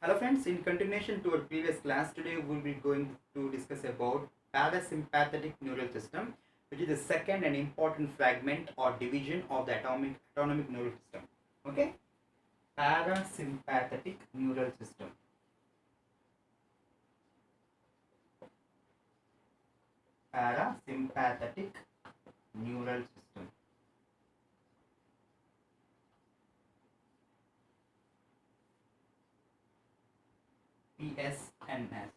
Hello friends, in continuation to our previous class, today we will be going to discuss about parasympathetic neural system, which is the second and important fragment or division of the autonomic neural system. Okay, parasympathetic neural system. Parasympathetic neural system. PSNS.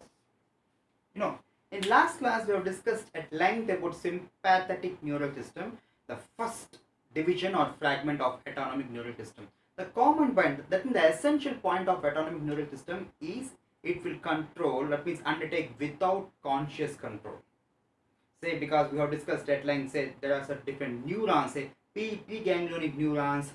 In last class we have discussed at length about sympathetic neural system, the first division or fragment of autonomic neural system. The common point, that means the essential point of autonomic neural system is it will control, that means undertake without conscious control. Say, because we have discussed at length, say there are some different neurons, say preganglionic neurons,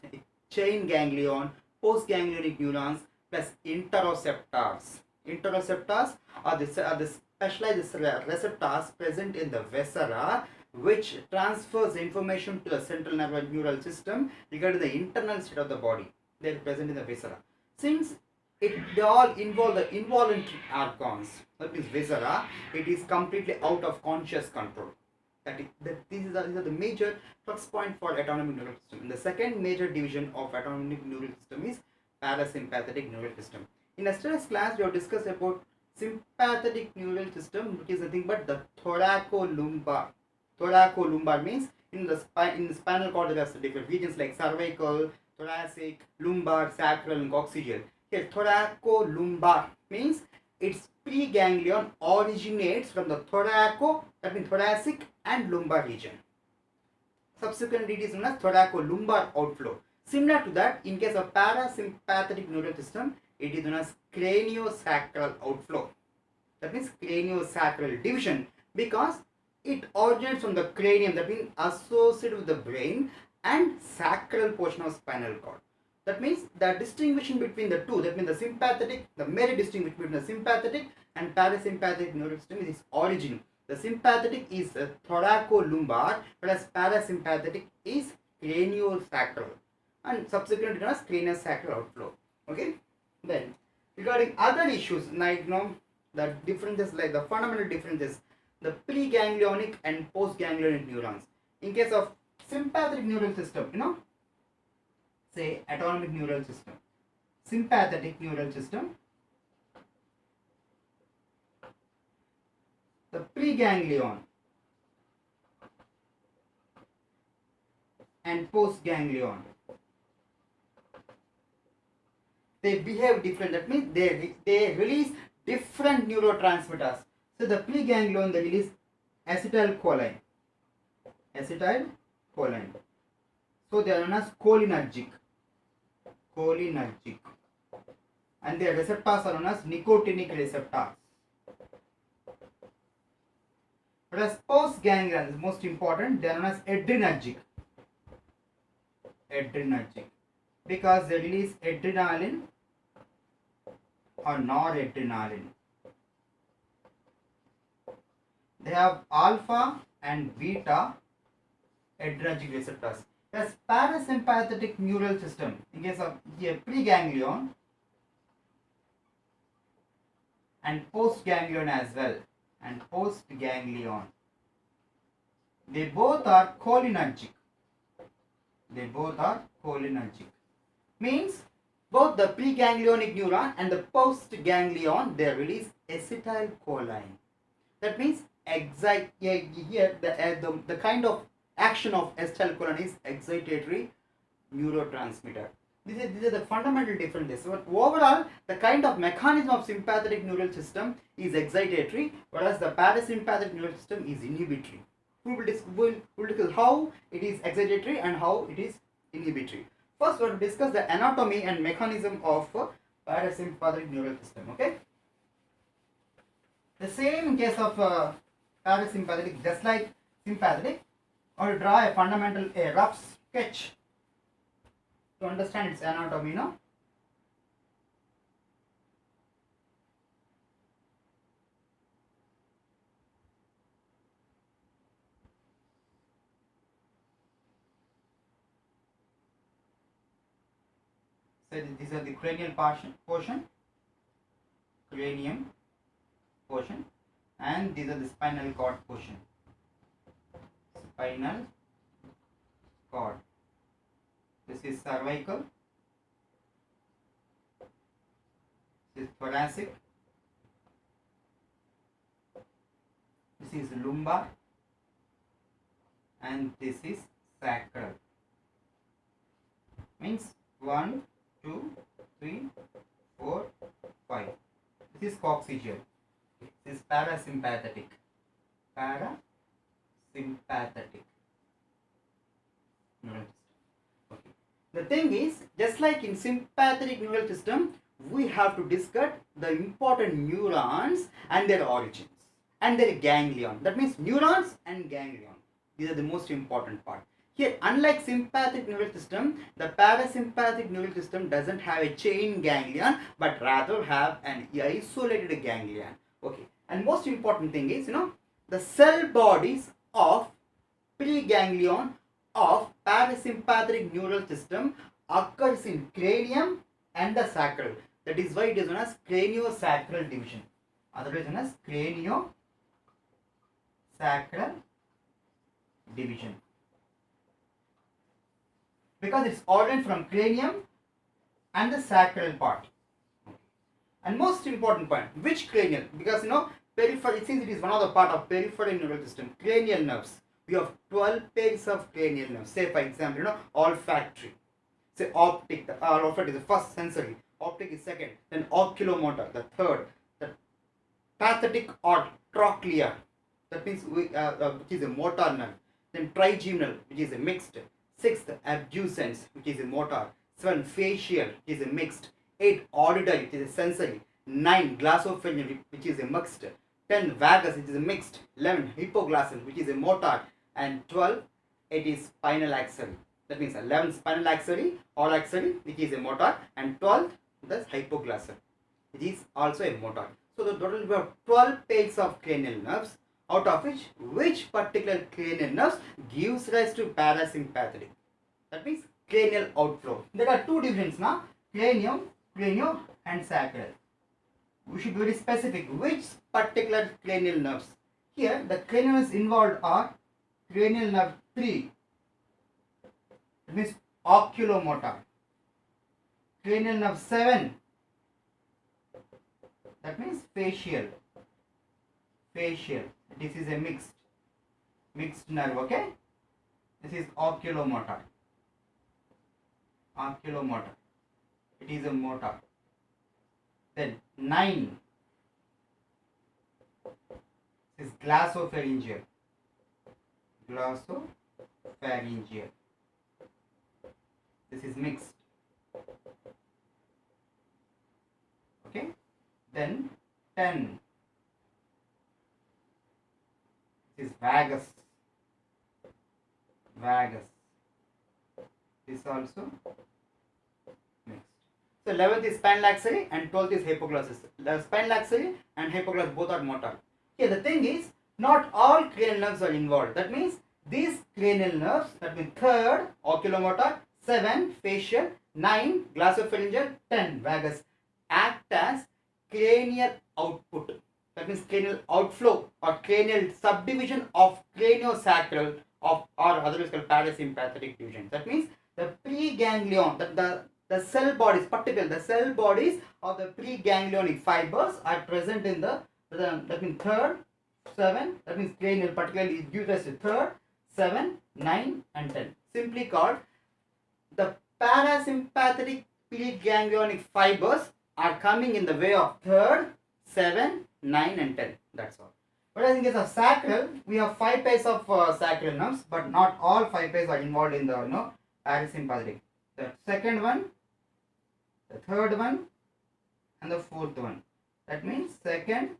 chain ganglion, postganglionic neurons, plus interoceptors. Interoceptors are the specialized receptors present in the viscera, which transfers information to the central neural system regarding the internal state of the body. They are present in the viscera. Since they all involve the involuntary organs, that means viscera, it is completely out of conscious control. These are the major flux point for autonomic neural system. And the second major division of autonomic neural system is parasympathetic neural system. In yesterday's class, we have discussed about sympathetic neural system, which is nothing but the thoracolumbar. Thoracolumbar means in the spinal cord there are different regions like cervical, thoracic, lumbar, sacral, and coccygeal. Here, thoracolumbar means its preganglion originates from the that means thoracic and lumbar region. Subsequently, it is known as thoracolumbar outflow. Similar to that, in case of parasympathetic neural system, it is known as craniosacral outflow. That means craniosacral division, because it originates from the cranium, that means associated with the brain and sacral portion of spinal cord. That means the distinction between the two, that means the sympathetic, the major distinction between the sympathetic and parasympathetic nervous system is its origin. The sympathetic is thoracolumbar, whereas parasympathetic is craniosacral, and subsequently known as craniosacral outflow. Okay. Then regarding other issues, like the differences, like the fundamental differences, the preganglionic and postganglionic neurons. In case of sympathetic neural system, say autonomic neural system, sympathetic neural system, the preganglion and postganglion, they behave different. That means they release different neurotransmitters. So the preganglion, they release acetylcholine. So they are known as cholinergic, and their receptors are known as nicotinic receptors. Whereas postganglion is most important, they are known as adrenergic, because they release adrenaline or noradrenaline. They have alpha and beta adrenergic receptors. As parasympathetic neural system, in case of preganglion and postganglion as well, they both are cholinergic. Means both the preganglionic neuron and the postganglion, they release acetylcholine. That means here the kind of action of acetylcholine is excitatory neurotransmitter. These are the fundamental differences. But overall, the kind of mechanism of sympathetic neural system is excitatory, whereas the parasympathetic neural system is inhibitory. We will discuss how it is excitatory and how it is inhibitory. First, we will discuss the anatomy and mechanism of parasympathetic neural system. Okay. The same in case of parasympathetic, just like sympathetic. I will draw a rough sketch to understand its anatomy. So these are the cranial portion. cranium portion, and these are the spinal cord portion. Spinal cord. This is cervical. This is thoracic. This is lumbar, and this is sacral. Means 1, 2, 3, 4, 5. This is coccygeal. This is parasympathetic. Parasympathetic neural system. Okay. The thing is, just like in sympathetic neural system, we have to discuss the important neurons and their origins and their ganglion. That means neurons and ganglion. These are the most important part. Here, unlike sympathetic neural system, the parasympathetic neural system doesn't have a chain ganglion, but rather have an isolated ganglion. Okay. And most important thing is, the cell bodies of preganglion of parasympathetic neural system occurs in cranium and the sacral. That is why it is known as craniosacral division. Otherwise known as craniosacral division. Because it's originated from cranium and the sacral part. And most important point, which cranial? Because peripheral, since it is one of the part of peripheral neural system, cranial nerves. We have 12 pairs of cranial nerves. Say for example, olfactory. Say optic. The olfactory is the first sensory. Optic is second. Then oculomotor, the third. The pathetic or trochlea, that means which is a motor nerve. Then trigeminal, which is a mixed. Sixth, abducens, which is a motor. 7, facial, which is a mixed. 8, auditory, which is a sensory. 9, glossopharyngeal, which is a mixed. 10, vagus, which is a mixed. 11, hypoglossal, which is a motor. And 12, it is spinal axillary. That means 11, spinal axillary or axillary, which is a motor. And 12, the hypoglossal, which is also a motor. So the total we have 12 pairs of cranial nerves, out of which particular cranial nerves gives rise to parasympathetic. That means cranial outflow. There are two divisions now, cranium, cranio and sacral. We should be very specific which particular cranial nerves. Here the cranial nerves involved are cranial nerve 3, that means oculomotor. Cranial nerve 7, that means facial. This is a mixed nerve, okay? This is oculomotor. It is a motor. Then 9 is glossopharyngeal. This is mixed. Okay? Then 10 is vagus. This also mixed. So 11th is spinal axillary and 12th is hypoglossal. The spinal axillary and hypoglossal both are motor. Here the thing is, not all cranial nerves are involved. That means these cranial nerves, that means 3rd oculomotor, 7 facial, 9 glossopharyngeal, 10 vagus, act as cranial output. That means cranial outflow or cranial subdivision of craniosacral or otherwise called parasympathetic division. That means the preganglion, the cell bodies, particularly the cell bodies of the preganglionic fibers are present in that means 3rd, 7, that means cranial, particularly it gives us 3rd, 7, 9 and 10. Simply called the parasympathetic preganglionic fibers are coming in the way of 3rd, 7, 9 and 10. That's all. Whereas in case of sacral, we have 5 pairs of sacral nerves, but not all 5 pairs are involved in the parasympathetic. The second one, the third one, and the fourth one. That means second,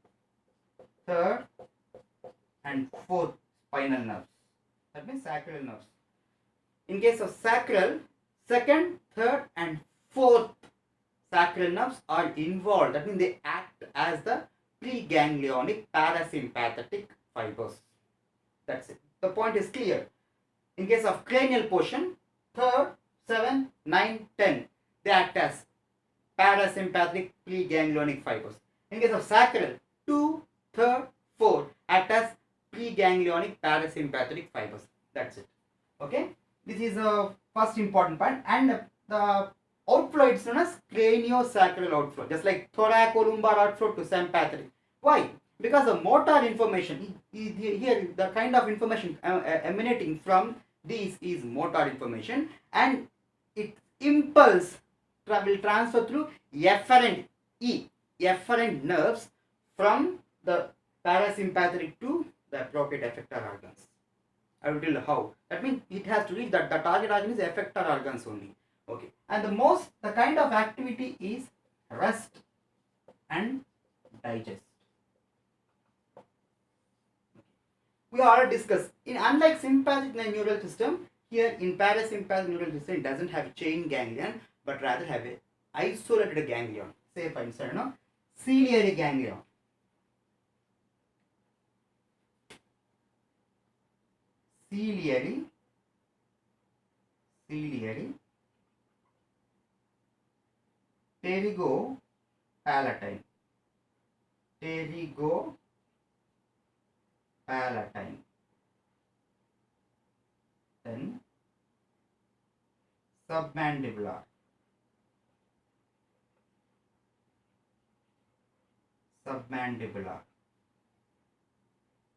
third, and fourth spinal nerves. That means sacral nerves. In case of sacral, second, third, and fourth sacral nerves are involved. That means they act as the preganglionic parasympathetic fibers. That's it. The point is clear. In case of cranial portion, 3rd, 7, 9, 10, they act as parasympathetic preganglionic fibers. In case of sacral, 2, 3rd, 4 act as preganglionic parasympathetic fibers. That's it. Okay. This is a first important point, and the outflow is known as craniosacral outflow, just like thoracolumbar outflow to sympathetic. Why? Because the motor information here, the kind of information emanating from these is motor information, and its impulse will transfer through efferent nerves from the parasympathetic to the appropriate effector organs. I will tell you how. That means it has to reach that the target organ is effector organs only. Okay. And the kind of activity is rest and digest. We already discussed. Unlike sympathetic neural system, here in parasympathetic neural system, it doesn't have chain ganglion, but rather have a isolated ganglion. Say for instance, ciliary ganglion. Ciliary, pterygopalatine, then submandibular,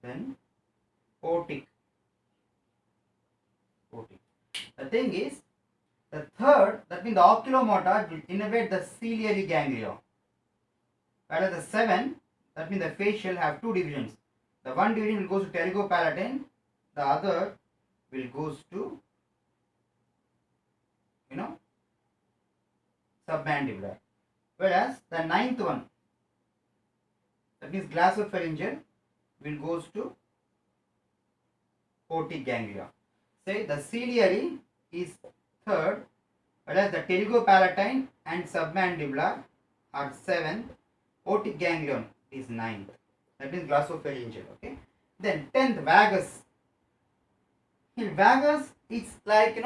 then otic. The thing is, the third, that means the oculomotor, will innervate the ciliary ganglion. Whereas the 7, that means the facial, have two divisions. The one division will go to pterygopalatine, the other will goes to submandibular. Whereas the 9th one, that means glossopharyngeal, will goes to otic ganglia. Say the ciliary is 3rd, whereas the pterygopalatine and submandibular are 7th, otic ganglion is 9th. That means glossopharyngeal. Okay. Then 10th, vagus. Here vagus is like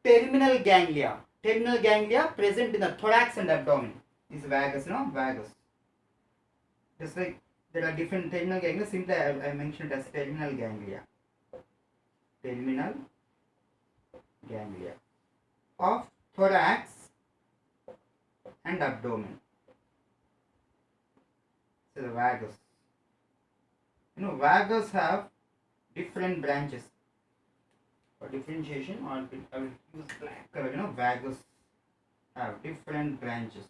terminal ganglia. Terminal ganglia present in the thorax and abdomen. This vagus, vagus. Just like there are different terminal ganglia, simply I mentioned as terminal ganglia. Terminal ganglia of thorax and abdomen. So the vagus. Vagus have different branches. For differentiation, I will use black color. Vagus have different branches.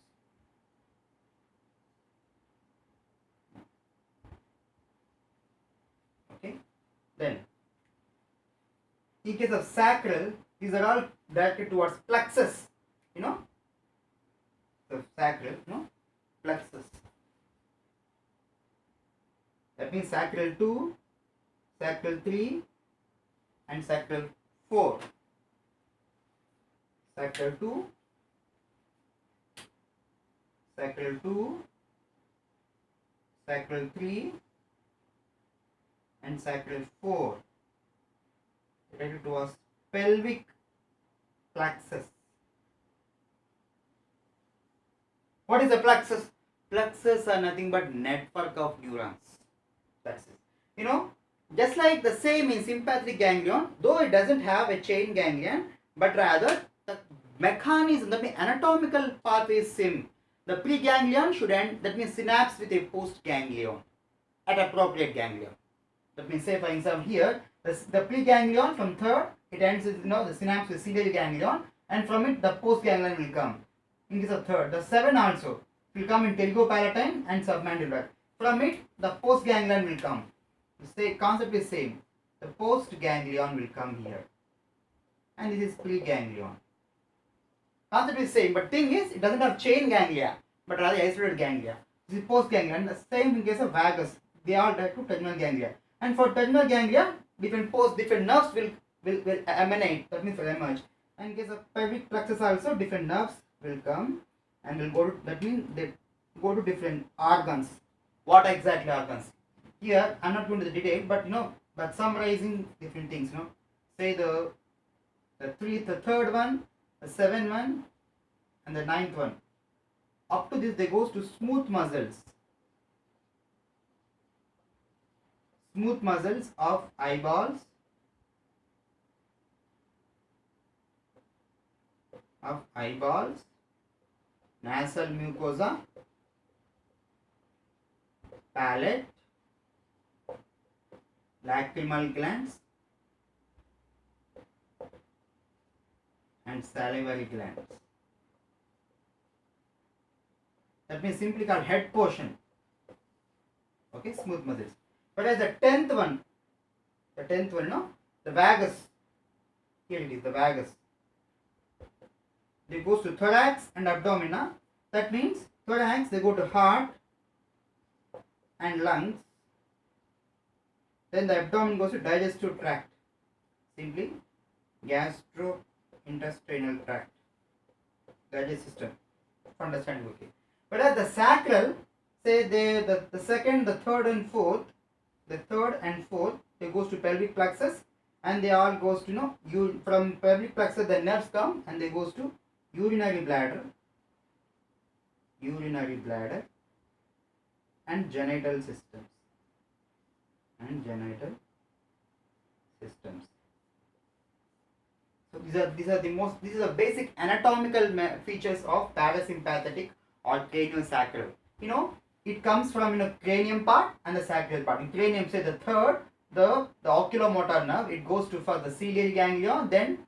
Okay. Then, in case of sacral, these are all directed towards plexus. The sacral, plexus. That means sacral 2, sacral 3, and sacral 4. Sacral 2, sacral 2, sacral 3, and sacral 4. Related towards pelvic plexus. What is the plexus? Plexus are nothing but network of neurons. That's it. Just like the same in sympathetic ganglion, though it doesn't have a chain ganglion, but rather the mechanism, the anatomical pathway is same. The preganglion should end, that means synapse with a postganglion at appropriate ganglion. That means, say for example here, the preganglion from 3rd, it ends with the synapse with ciliary ganglion, and from it the postganglion will come. In case of 3rd, the 7 also will come in pterygopalatine and submandibular. From it, the postganglion will come. The concept is same. The postganglion will come here, and this is preganglion. Concept is same, but thing is, it doesn't have chain ganglia, but rather isolated ganglia. This is postganglion. The same in case of vagus. They all direct to terminal ganglia. And for terminal ganglia, different nerves will emanate. That means will emerge. And in case of pelvic plexus also, different nerves will come and will go to. That means they go to different organs. What exactly organs? Here, I am not going to the detail, but summarizing different things. Say the 3rd one, the 7th one, and the 9th one. Up to this, they goes to smooth muscles. smooth muscles of eyeballs, nasal mucosa, palate, lacrimal glands, and salivary glands. That means simply called head portion. Okay, smooth muscles. But as the tenth one, no, the vagus. Here it is, the vagus. They goes to thorax and abdomen. Huh? That means thorax they go to heart and lungs. Then the abdomen goes to digestive tract. Simply gastrointestinal tract. Digestive system. Understand? Okay. But at the sacral, say the second, the third and fourth, they goes to pelvic plexus, and they all goes to from pelvic plexus the nerves come and they goes to urinary bladder, and genital systems. So these are the basic anatomical features of parasympathetic or craniosacral. It comes from cranium part and the sacral part. In cranium, say the third, the oculomotor nerve, it goes to for the ciliary ganglia, then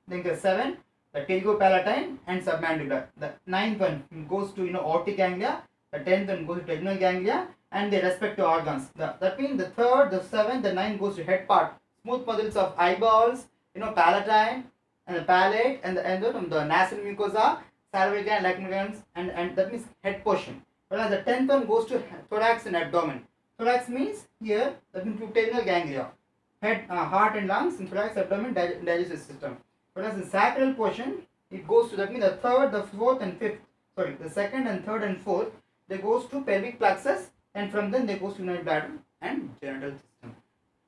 the 7, the pterygopalatine and submandibular. The 9th one goes to aortic ganglia, the 10th one goes to terminal ganglia, and they respective organs. That means the 3rd, the 7th, the 9th goes to head part. Smooth muscles of eyeballs, palatine and the palate and the nasal mucosa, salivary gland, lacrimal glands, and that means head portion. Whereas the 10th one goes to thorax and abdomen. Thorax means here that means terminal ganglia, head, heart and lungs, and thorax, abdomen, digestive system. Whereas the sacral portion, it goes to, that means the 3rd, the 4th and 5th, sorry, the 2nd and 3rd and 4th, they goes to pelvic plexus, and from then they goes to urinary bladder and genital system.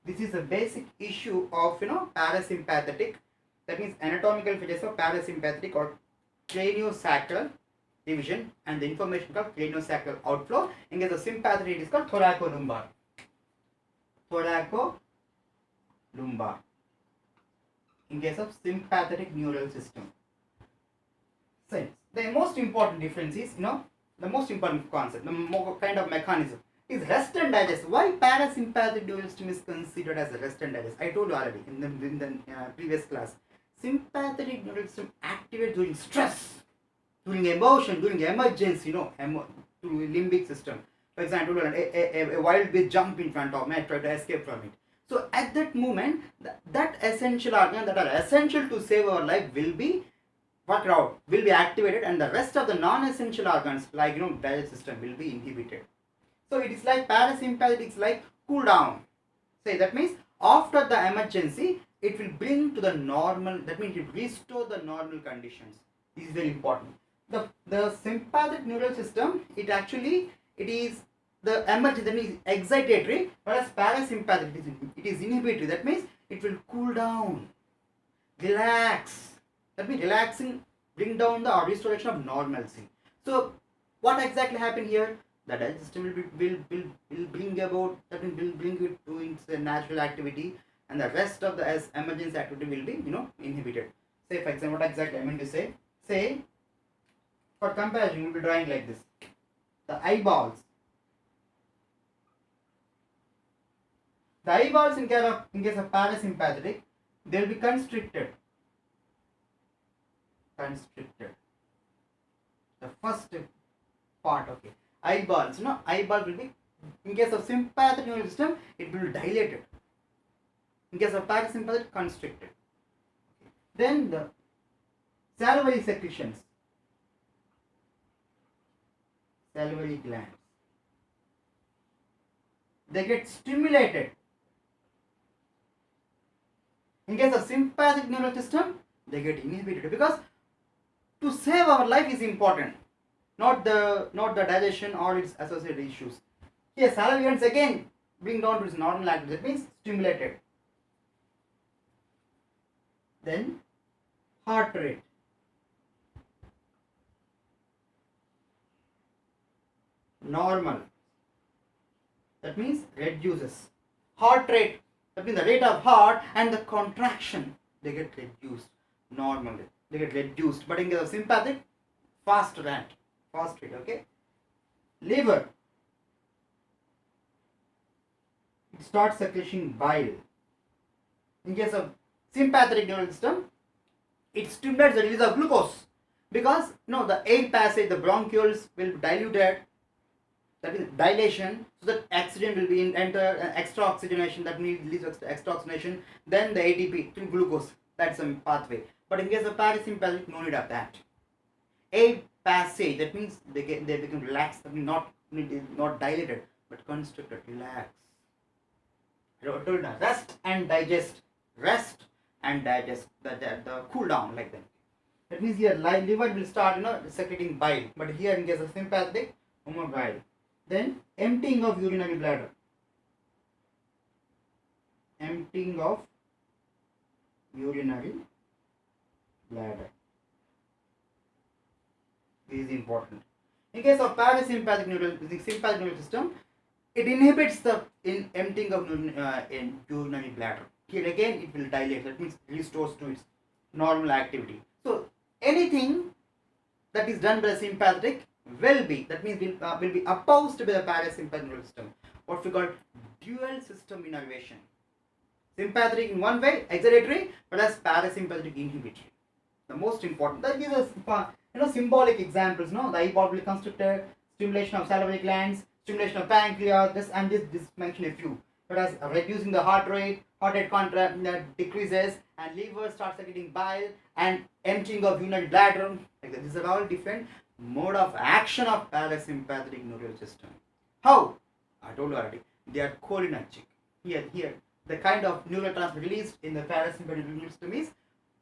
This is a basic issue of parasympathetic, that means anatomical features of parasympathetic or craniosacral division, and the information called craniosacral outflow. In case of sympathetic, it is called thoracolumbar. In case of sympathetic neural system. So the most important difference is, the most important concept, the more kind of mechanism is rest and digest. Why parasympathetic neural system is considered as a rest and digest? I told you already in the previous class. Sympathetic neural system activates during stress, during emotion, during emergency, through limbic system. For example, a wild beast jump in front of me, I try to escape from it. So at that moment, that essential organ that are essential to save our life will be activated, and the rest of the non-essential organs like digestive system will be inhibited. So it is like parasympathetic, it's like cool down. Say that means after the emergency, it will bring to the normal, that means it will restore the normal conditions. This is very important. The sympathetic neural system, it is the emergency, that means excitatory, whereas parasympathetic, it is inhibitory. That means it will cool down, relax. That means relaxing, bring down the restoration of normalcy. So what exactly happened here? The digestive system will bring about, that will bring it to its natural activity, and the rest of the emergency activity will be inhibited. Say for example, what exactly I mean to say? Say for comparison, we will be drawing like this. The eyeballs. The eyeballs in case of parasympathetic, they will be constricted. The first part, okay. Eyeballs, eyeball will be, in case of sympathetic nervous system, it will be dilated. In case of parasympathetic, constricted. Then the salivary secretions, salivary glands, they get stimulated. In case of sympathetic nervous system, they get inhibited, because to save our life is important, not the digestion or its associated issues. Here salivary glands again bring down to its normal activity, that means stimulated. Then heart rate, normal, that means reduces. heart rate, that means the rate of heart and the contraction, they get reduced normally. They get reduced. But in case of sympathetic, fast rate. Okay. Liver, it starts secreting bile. In case of sympathetic nervous system, it stimulates the release of glucose because the air passage, the bronchioles will dilute it, that is dilation, so that oxygen will be enter extra oxygenation, that means release extra oxygenation, then the ATP to glucose, that's a pathway. But in case of parasympathetic, no need of that. Air passage, that means they become relaxed, I mean not dilated but constricted, relax. I told you, rest and digest, the cool down like that. That means here liver will start secreting bile, but here in case of sympathetic, no more bile. Then emptying of urinary bladder. Emptying of urinary bladder is important. In case of parasympathetic sympathetic nervous system, it inhibits the emptying of in urinary bladder. Here again it will dilate, that means restores to its normal activity. So anything that is done by the sympathetic will be opposed by the parasympathetic nervous system. What we call dual system innervation. Sympathetic in one way, excitatory, but as parasympathetic inhibitory. The most important. That gives us symbolic examples. The hypothalamus constrictor, stimulation of salivary glands, stimulation of pancreas. This mention a few. Whereas reducing the heart rate contract decreases, and liver starts secreting bile, and emptying of urinary bladder. Like that. These are all different mode of action of parasympathetic nervous system. How? I told you already. They are cholinergic. Here, the kind of neurotransmitter released in the parasympathetic nervous system is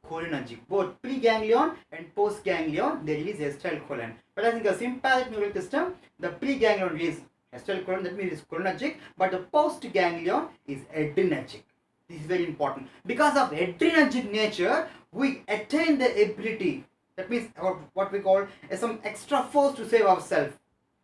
cholinergic. Both preganglion and postganglion, they release acetylcholine. But as in the sympathetic nervous system, the preganglion release acetylcholine, that means it's cholinergic, but the postganglion is adrenergic. This is very important. Because of adrenergic nature, we attain the ability, that means what we call some extra force to save ourselves.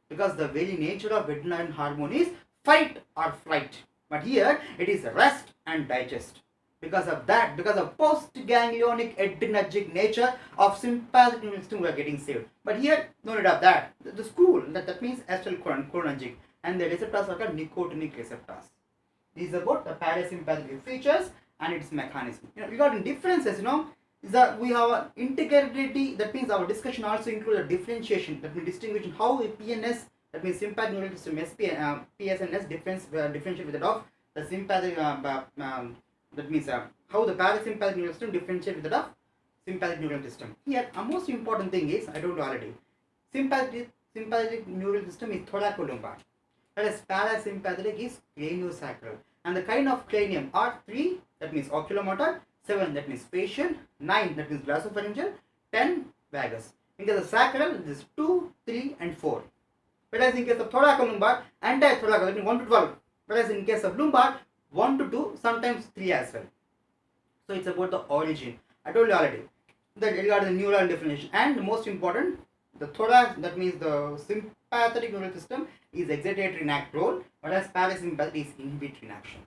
Because the very nature of adrenaline hormone is fight or flight. But here it is rest and digest. Because of that, because of postganglionic adrenergic nature of sympathetic nervous system, we are getting saved. But here, no need of that. The school, that means acetylcholinergic, and the receptors are called nicotinic receptors. These are about the parasympathetic features and its mechanism. Regarding differences, is that we have integrity. That means our discussion also includes a differentiation. That means distinguishing how a PNS, that means sympathetic nervous system, PSNS differentiate with that of the sympathetic. That means how the parasympathetic nervous system differentiate with that of sympathetic neural system. Here, a most important thing is, I told you already, sympathetic neural system is thoracolumbar, whereas parasympathetic is craniosacral. And the kind of cranium are 3, that means oculomotor, 7, that means facial, 9, that means glossopharyngeal, 10, vagus. In case of sacral, it is 2, 3, and 4. Whereas in case of thoracolumbar, entire thoracal, that means 1 to 12. Whereas in case of lumbar, 1 to 2, sometimes 3 as well. So it's about the origin. I told you already that regarding the neural differentiation, and the most important, the thorax, that means the sympathetic nervous system is excitatory in act role, whereas parasympathetic is inhibitory in action.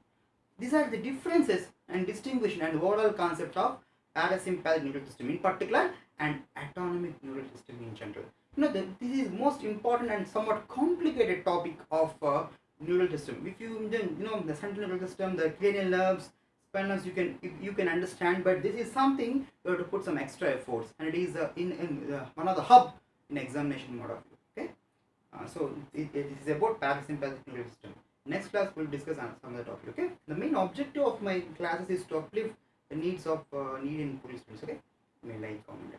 These are the differences and distinguishing and overall concept of parasympathetic nervous system in particular and autonomic nervous system in general. This is most important and somewhat complicated topic of neural system. If you the central nervous system, the cranial nerves, spinal nerves, you can understand, but this is something you have to put some extra efforts, and it is in one of the hub in examination mode of view. Okay, so it is about parasympathetic nervous system. Next class we'll discuss some other topic. Okay, the main objective of my classes is to uplift the needs of need and poor students. Okay, may like, comment.